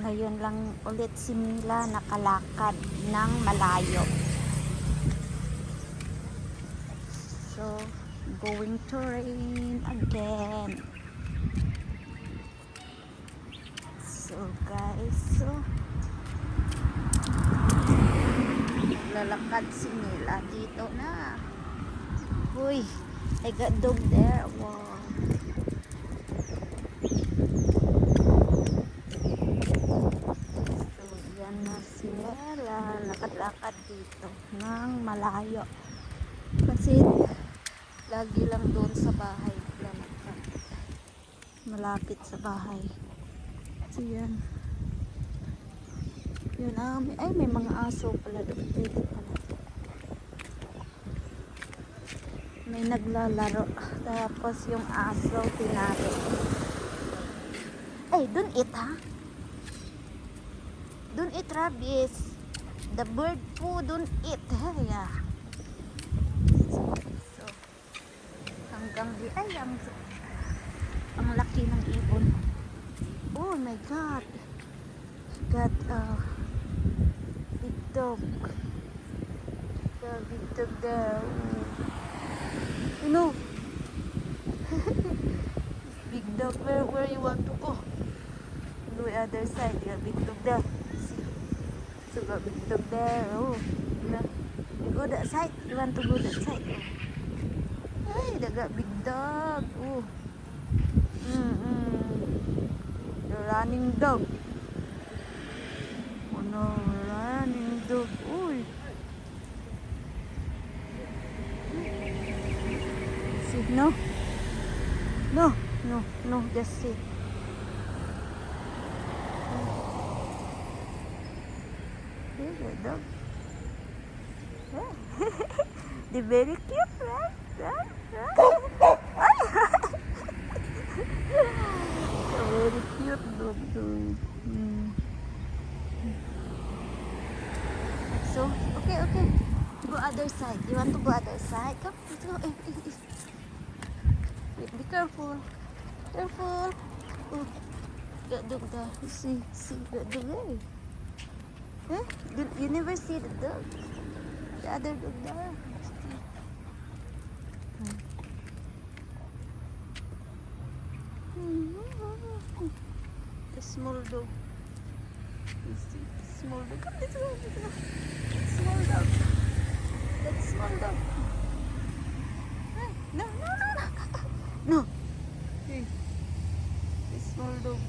Ngayon lang ulit si Mila nakalakad ng malayo. So, going to rain again. So guys, lalakad si Mila dito na. Uy, I got dog there. Wow. So, yan na si Mila. Lakad-lakad dito ng malayo. Kasi, lagi lang doon sa bahay. Lalakad. Malapit sa bahay. So, yan. Yun, ay, may mga aso pala doon. Pwede pala. May naglalaro. Tapos yung aso, tinari. Ay, don't eat, ha? Don't eat rabbits. The bird po, don't eat. Yeah. So, hanggang di, ay, ang laki ng ibon. Oh my God. Got big dog. Big dog there. You know. Big dog. Where you want to go? On the other side. Yeah, big dog there. See. So got big dog there. Oh. You go that side. You want to go that side? Hey, they got big dog. Oh. The running dog. Oh no, running dog. Uy. See, no. No, just sit. Here's the dog. Yeah. They're very cute, right? Very cute dog. So, okay. Go other side. You want to go other side? Come, let's go. Wait, be careful. Careful. Oh, got dog there. See, got dog there. Huh? You never see the dog? The other dog there. The small dog. You see the small dog. Come, let's go. Small dog. That's small dog. No. No. Hey, the small dog.